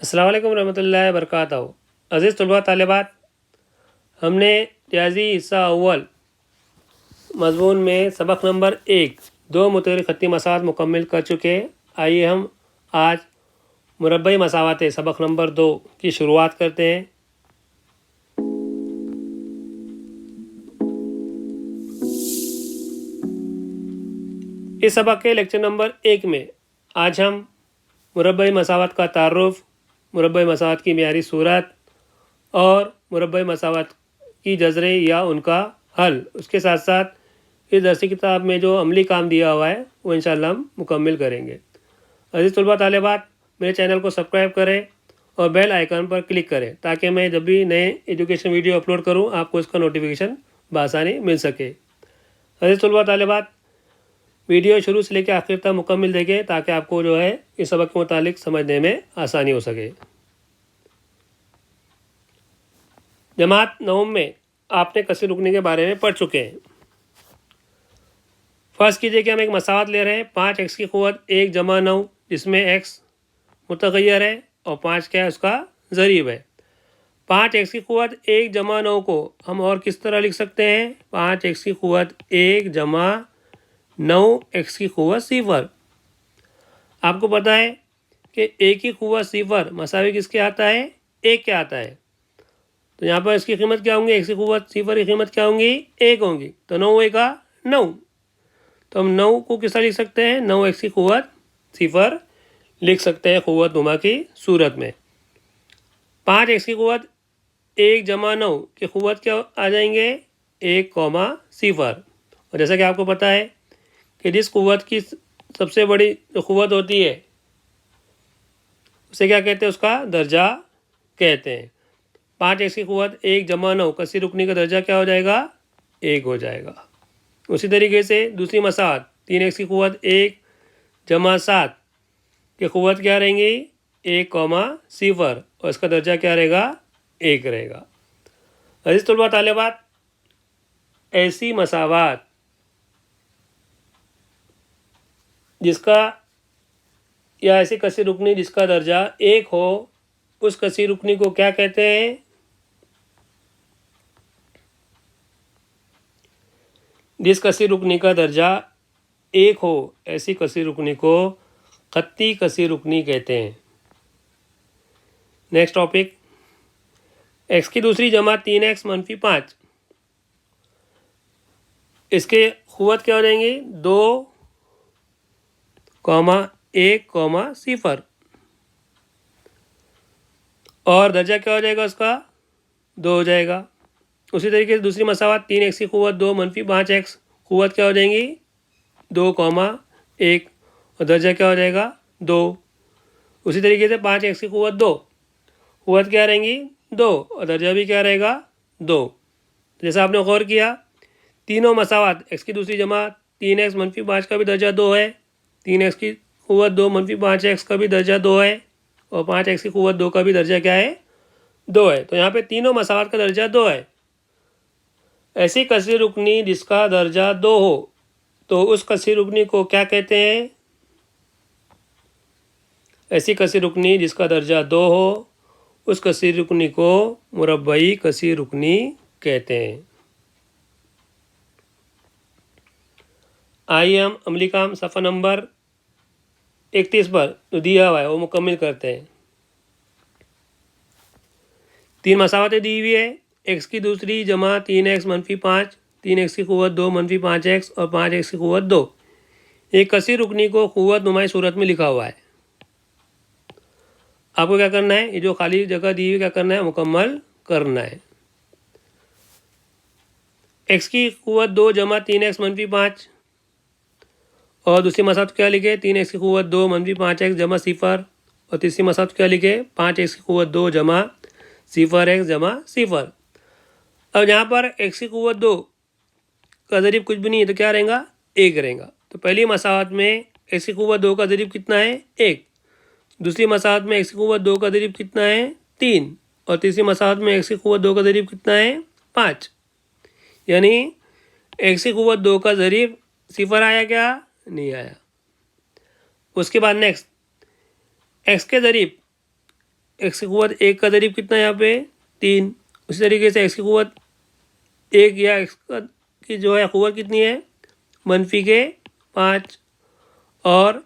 अस्सलाम वालेकुम रहमतुल्लाहि बरकातहू। अज़ीज़ तलबा तालिबात, हमने रियाजी हिस्सा अव्वल मज़मून में सबक नंबर 1 दो मुतहर्रिक ख़त्ती मसावत मुकम्मल कर चुके। आइए हम आज मुरब्बई मसावतें सबक नंबर 2 की शुरुआत करते हैं। इस सबक के लेक्चर नंबर 1 में आज हम मुरब्बई मसावत का तारुफ़, मुरब्बई मसावत की मियारी सूरत और मुरब्बई मसावत की जज़रे या उनका हल, उसके साथ साथ इस दरसी किताब में जो अमली काम दिया हुआ है वो इंशाअल्लाह हम मुकम्मल करेंगे। अज़ीज़ तलबा तालिबात, मेरे चैनल को सब्सक्राइब करें और बेल आइकन पर क्लिक करें ताकि मैं जब भी नए एजुकेशन वीडियो अपलोड करूं आपको इसका नोटिफिकेशन बआसानी मिल सके। अज़ीज़ तलबा तालिबात, वीडियो शुरू से लेकर आखिर तक मुकम्मल देखें ताकि आपको जो है इस सबक के मुतालिक समझने में आसानी हो सके। जमात नवम में आपने कसीर रुकनी के बारे में पढ़ चुके हैं। फ़र्ज़ कीजिए कि हम एक मसावत ले रहे हैं 5x की क़ुव्वत 1 जमा 9, जिसमें x मुतग़य्यर है और 5 क्या है, उसका ज़रीब है। 5x की क़ुव्वत 1 जमा 9 को हम और किस तरह लिख सकते हैं? 5x की क़ुव्वत 1 जमा 9x की क़ुव्वत 0। आपको पता है कि a की क़ुव्वत 0 मसावी किसके आता है? 1 के आता है। तो यहाँ पर इसकी कीमत क्या होंगी? x की क़ुव्वत 0 की कीमत क्या होंगी? 1 होंगी। तो 9 का 9, तो हम 9 को किस तरह लिख सकते हैं? 9x की क़ुव्वत 0 लिख सकते हैं क़ुव्वत नुमा की सूरत में। 5x की क़ुव्वत 1 जमा 9 की क़ुव्वत क्या आ जाएंगे? 1,0। और जैसा कि आपको पता है कि जिस क़ुव्वत की सबसे बड़ी जो क़ुव्वत होती है उसे क्या कहते हैं? उसका दर्जा कहते हैं। 5x की क़ुव्वत 1 जमा 9 कसीर रुकनी का दर्जा क्या हो जाएगा? 1 हो जाएगा। उसी तरीके से दूसरी मसावत 3x की क़ुव्वत 1 जमा 7 की क़ुव्वत क्या रहेंगी? 1,0 और इसका दर्जा क्या रहेगा? 1 रहेगा। अज़ीज़ तलबा तालिबात, ऐसी मसावत जिसका या ऐसी कसीर रुकनी जिसका दर्जा 1 हो, उस कसीर रुकनी को क्या कहते हैं? जिस कसीर रुकनी का दर्जा 1 हो, ऐसी कसीर रुकनी को ख़त्ती कसीर रुकनी कहते हैं। नेक्स्ट टॉपिक, x की दूसरी जमा 3x - 5, इसके क़ुव्वत क्या हो जाएंगी? 2, 1, 0 और दर्जा क्या हो जाएगा उसका? 2 हो जाएगा। उसी तरीके से दूसरी मसावत 3x की क़ुव्वत 2 - 5x, क़ुव्वत क्या हो जाएंगी? 2, 1 और दर्जा क्या हो जाएगा? 2। उसी तरीके से 5x की क़ुव्वत 2, क़ुव्वत क्या रहेंगी? 2 और दर्जा भी क्या रहेगा? 2। जैसा आपने गौर किया, तीनों मसावत x की दूसरी जमा 3x - 5 का भी दर्जा 2 है, 3x की क़ुव्वत 2 - 5x का भी दर्जा 2 है और 5x की क़ुव्वत 2 का भी दर्जा क्या है? 2 है। तो यहाँ पे तीनों मसावत का दर्जा 2 है। ऐसी कसीर रुकनी जिसका दर्जा 2 हो, तो उस कसीर रुकनी को क्या कहते हैं? ऐसी कसीर रुकनी जिसका दर्जा 2 हो, उस कसीर रुकनी को मुरब्बई कसीर रुकनी कहते हैं। आइए हम अमली काम सफ़ा नंबर 31 पर जो दिया हुआ है वो मुकम्मल करते हैं। 3 मसावतें दी हुई है, x की दूसरी जमा 3x - 5, 3x की क़ुव्वत 2 - 5x और 5x की क़ुव्वत 2। एक कसीर रुकनी को क़ुव्वत नुमाई सूरत में लिखा हुआ है। आपको क्या करना है? ये जो खाली जगह दी हुई क्या करना है? मुकम्मल करना है। x की क़ुव्वत 2 जमा 3x - 5 और दूसरी मसावत क्या लिखे? 3x की क़ुव्वत 2 - 5x जमा 0 और तीसरी मसावत क्या लिखे? 5x की क़ुव्वत 2 जमा 0x जमा 0। अब यहाँ पर x की क़ुव्वत 2 का ज़रीब कुछ भी नहीं है तो क्या रहेगा? 1 रहेगा। तो पहली मसावत में x की क़ुव्वत 2 का ज़रीब कितना है? 1। दूसरी मसावत में x की क़ुव्वत 2 का ज़रीब कितना है? 3 और तीसरी मसावत में x की क़ुव्वत 2 का ज़रीब कितना है? 5। यानी x की क़ुव्वत 2 का ज़रीब 0 आया क्या? नहीं आया। उसके बाद नेक्स्ट, x के ज़रीब एक्स की क़ुव्वत 1 का ज़रीब कितना है यहाँ पे 3। उसी तरीके से एक्स की क़ुव्वत 1 या एक्स की जो है क़ुव्वत कितनी है मनफी के 5 और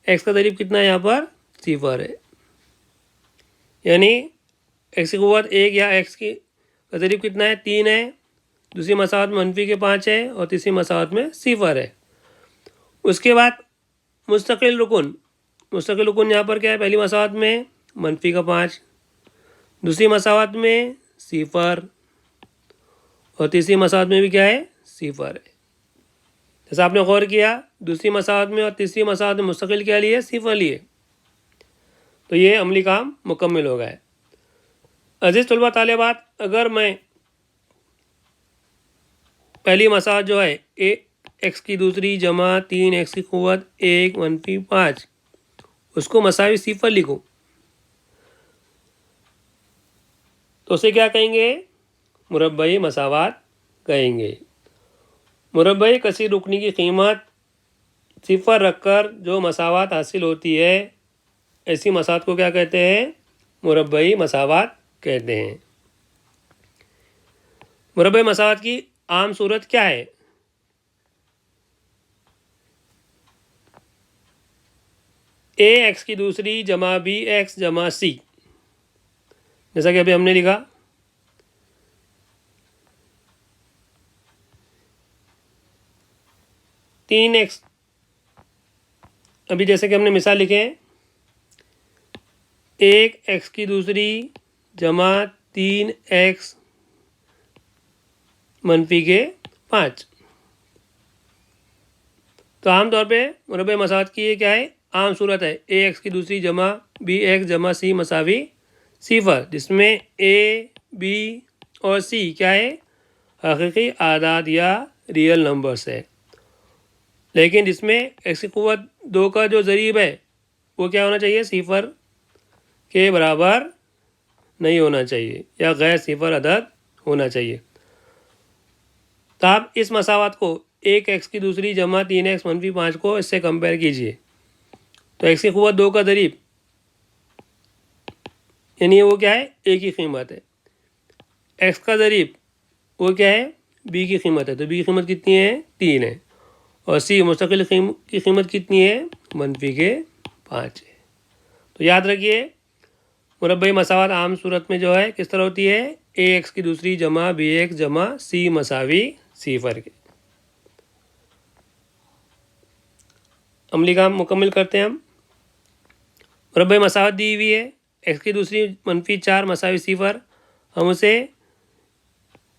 एक्स का ज़रीब कितना है यहाँ पर 0 है। यानी एक्स की क़ुव्वत 1 या एक्स की का ज़रीब कितना है 3 है, दूसरी मसावत में मनफी के 5 है और तीसरी मसावत में 0 है। उसके बाद मुस्तकिल रुकुन यहाँ पर क्या है, पहली मसावत में मनफी का 5, दूसरी मसावत में 0 और तीसरी मसावत में भी क्या है 0 है। जैसा आपने गौर किया दूसरी मसावत में और तीसरी मसावत में मुस्तकिल क्या लिए 0 लिए, तो ये अमली काम मुकम्मल हो गया है। अजीज़ तलबा तालिबात, अगर मैं पहली मसावत जो है एक्स की दूसरी जमा 3 एक्स की क़ुव्वत 1 मनफी 5 उसको मसावी 0 लिखूँ तो उसे क्या कहेंगे, मुरब्बई मसावात कहेंगे। मुरब्बई कसीर रुकनी की कीमत 0 रखकर जो मसावात हासिल होती है ऐसी मसावत को क्या कहते हैं, मुरब्बई मसावात कहते हैं। मुरब्बई मसावत की आम सूरत क्या है, ए एक्स की दूसरी जमा बी एक्स जमा सी, जैसा कि अभी हमने लिखा 3x, अभी जैसे कि हमने मिसाल लिखे हैं 1x की दूसरी जमा 3x मनफी के 5। तो आमतौर पे मुरब्बे मसावत की ये क्या है, आम सूरत है ax की दूसरी जमा bx जमा c मसावी 0, जिसमें a b और c क्या है हकीकी आदाद या रियल नंबर्स है। लेकिन जिसमें एक्स की क़ुव्वत 2 का जो ज़रीब है वो क्या होना चाहिए 0 के बराबर नहीं होना चाहिए या गैर 0 अदद होना चाहिए। तो आप इस मसावत को 1x की दूसरी जमा 3x मनफी 5 को इससे कंपेयर कीजिए तो एक्स की क़ुव्वत 2 का ज़रीब यानी वो क्या है a की कीमत है, एक्स का ज़रीब वो क्या है b की कीमत है, तो b की कीमत कितनी है 3 है और c मुस्तकिल की कीमत कितनी है मनफी के 5 है। तो याद रखिए मुरब्बई मसावत आम सूरत में जो है किस तरह होती है, ax की दूसरी जमा bx जमा c मसावी 0 के। अमली काम मुकम्मल करते हैं हम। मुरब्बई मसावत दी हुई है x की दूसरी मनफी 4 मसावी 0, हम उसे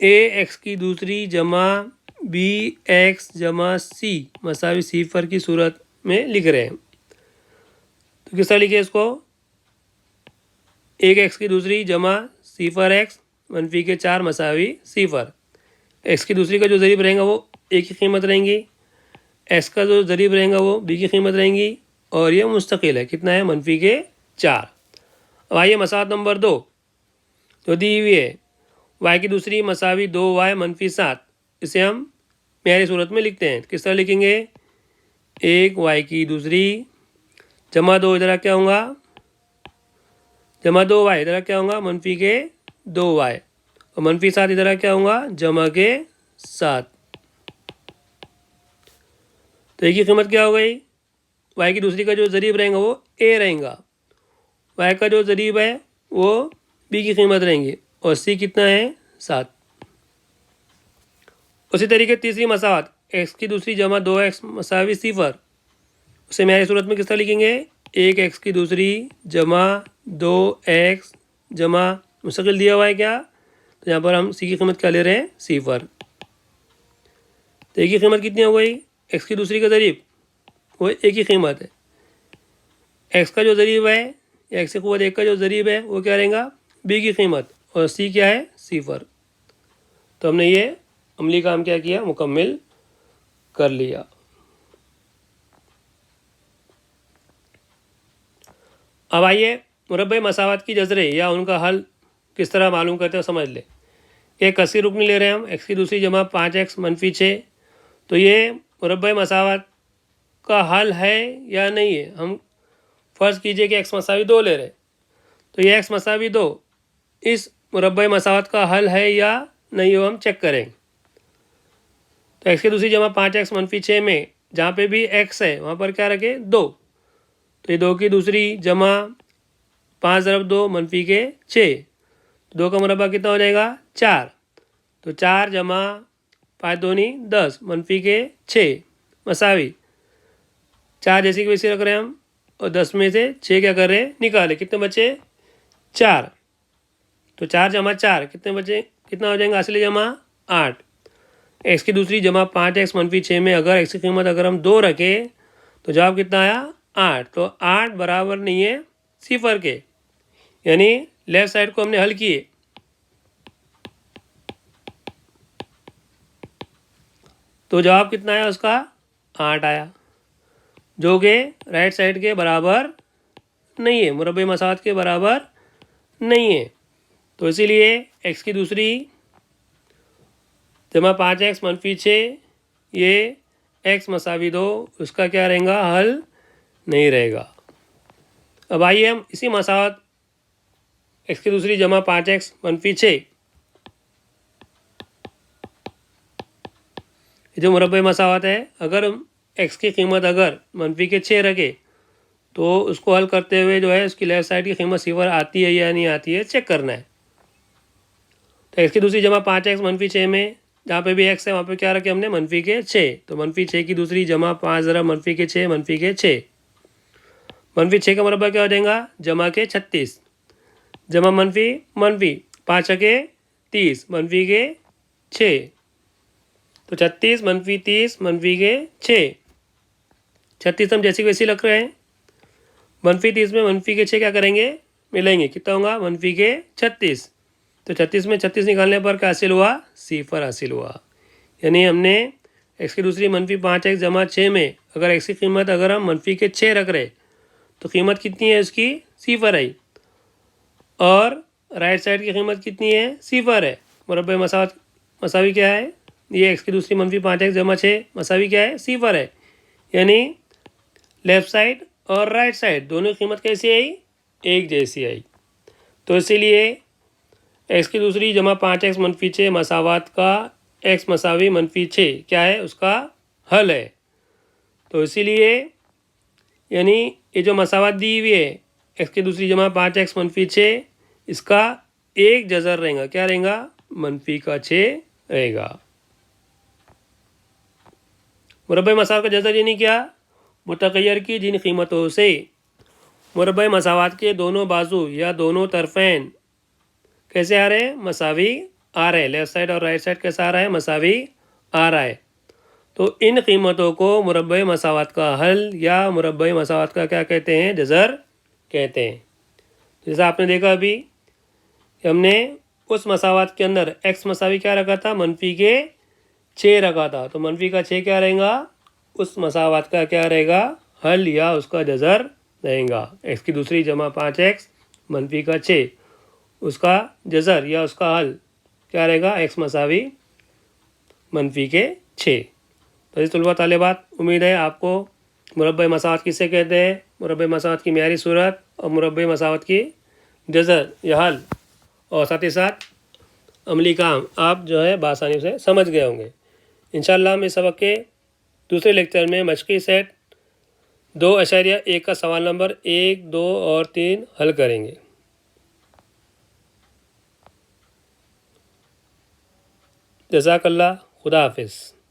ax की दूसरी जमा bx जमा c मसावी 0 की सूरत में लिख रहे हैं। तो किस तरह लिखे इसको, 1x की दूसरी जमा 0x मनफी के 4 मसावी 0, x की दूसरी का जो ज़रीब रहेगा वो a की कीमत रहेंगी, x का जो ज़रीब रहेगा वो b की कीमत रहेंगी और ये मुस्तकिल है कितना है मनफी के 4। अब आइए मसावत नंबर 2 जो दी हुई है y की दूसरी मसावी 2y मनफी 7, इसे हम मेरी सूरत में लिखते हैं। किस तरह लिखेंगे, 1y की दूसरी जमा 2 इधर क्या होगा जमा 2y इधर क्या होगा मनफी के 2y और मनफी 7 इधर क्या होगा जमा के 7। तो एक की कीमत क्या हो गई, y की दूसरी का जो ज़रीब रहेगा वो a रहेगा, y का जो ज़रीब है वो b की कीमत रहेंगी और c कितना है 7। उसी तरीके तीसरी मसावत x की दूसरी जमा 2x मसावी 0, उसे मेरी सूरत में किस तरह लिखेंगे, 1x की दूसरी जमा 2x जमा मुस्तकिल दिया हुआ है क्या, तो यहाँ पर हम c की कीमत क्या ले रहे हैं 0। तो a की कीमत कितनी हो गई, x की दूसरी का ज़रीब वो a की कीमत है, x का जो ज़रीब है या x की क़ुव्वत 1 का जो ज़रीब है वो क्या रहेगा b की कीमत और c क्या है 0। तो हमने ये अमली काम क्या किया मुकम्मल कर लिया। अब आइए मुरब्बे मसावत की जज़रे या उनका हल किस तरह मालूम करते हो समझ ले। एक कसीर रुकनी ले रहे हैं हम x की दूसरी जमा 5x मनफी 6, तो ये मुरब्बे मसावत का हल है या नहीं है। हम फ़र्ज़ कीजिए कि x मसावी 2 ले रहे हैं तो ये x मसावी 2 इस मुरब्बे मसावत का हल है या नहीं, वो हम चेक करें। तो x की दूसरी जमा 5x - 6 में जहाँ पे भी x है वहाँ पर क्या रखें, 2। तो ये 2 की दूसरी जमा 5 × 2 - 6, 2 का मुरब्बा कितना हो जाएगा, 4। तो 4 जमा 5 दूनी 10 - 6 मसावी 4 जैसे कि वैसे रख रहे हैं हम, और 10 में से 6 क्या कर रहे हैं, निकाले, कितने बचे, 4। तो 4 जमा 4 कितने बचे, कितना हो जाएगा, असली जमा 8। x की दूसरी जमा 5x - 6 में अगर x की कीमत अगर हम 2 रखें तो जवाब कितना आया, 8। तो 8 बराबर नहीं है 0 के, यानी लेफ्ट साइड को हमने हल किए। तो जवाब कितना आया उसका, 8 आया, जो कि राइट साइड के बराबर नहीं है, मुरब्बे मसावत के बराबर नहीं है। तो इसीलिए x की दूसरी जमा 5x - 6 ये x मसावी 2 उसका क्या रहेगा, हल नहीं रहेगा। अब आइए हम इसी मसावत x की दूसरी जमा 5x - 6 जो मुरब्बे मसावत है, अगर x की कीमत अगर -6 रखे तो उसको हल करते हुए जो है उसकी लेफ्ट साइड की कीमत 0 आती है या नहीं आती है, चेक करना है। तो x की दूसरी जमा 5x - 6 में जहाँ पे भी x है वहाँ पे क्या रखे हमने, -6। तो -6 की दूसरी जमा 5 × -6 -6 -6 का मुरब्बा क्या हो जाएगा, जमा के 36 जमा मनफी 5 के 30 मनफी के 6। तो 36 - 30 मनफी के 6, 36 हम जैसी वैसी रख रहे हैं, -30 में मनफी के 6 क्या करेंगे, मिलेंगे, कितना होगा, मनफी के 36। तो 36 में 36 निकालने पर क्या हासिल हुआ, 0 हासिल हुआ। यानी हमने x की दूसरी -5x जमा 6 में अगर x की कीमत अगर हम मनफी के 6 रख रहे तो कीमत कितनी है उसकी, 0 आई, और राइट साइड की कीमत कितनी है, 0 है। मुरब्बे मसावत मसावी क्या है, ये x की दूसरी -5x जमा 6 मसावी क्या है, 0 है। यानी लेफ्ट साइड और राइट साइड दोनों कीमत कैसी आई, एक जैसी आई। तो इसीलिए x की दूसरी जमा 5x - 6 मसावत का x मसावी -6 क्या है, उसका हल है। तो इसीलिए यानी ये जो मसावत दी हुई है x की दूसरी जमा 5x - 6 इसका एक जज़र रहेगा, क्या रहेगा, -6 रहेगा। मुरब्बे मसावत का जज़र यानी क्या, मुतगय्यर की जिन कीमतों से मुरब्बे मसावत के दोनों बाजू या दोनों तरफेन कैसे आ रहे हैं, मसावी आ रहे हैं, लेफ्ट साइड और राइट साइड कैसा आ रहा है, मसावी आ रहा है। तो इन कीमतों को मुरब्बे मसावत का हल या मुरब्बे मसावत का क्या कहते हैं, जज़र कहते हैं। जैसा आपने देखा अभी हमने उस मसावत के अंदर x मसावी क्या रखा था, -6 रखा था, तो -6 क्या रहेगा, उस मसावत का क्या रहेगा, हल या उसका जज़र रहेगा। x की दूसरी जमा 5x -6 उसका जज़र या उसका हल क्या रहेगा, x मसावी -6। तो इस तलबा तालिबात, उम्मीद है आपको मुरब्बे मसावत किसे कहते हैं, मुरब्बे मसावत की मियारी सूरत और मुरब्बे मसावत की जज़र या हल और साथ ही साथ अमली काम आप जो है बासानी से समझ गए होंगे। इंशाअल्लाह हम इस सबक के दूसरे लेक्चर में मशक़ी सेट 2.1 का सवाल नंबर 1, 2 और 3 हल करेंगे। जज़ाकल्लाह, खुदा हाफिज़।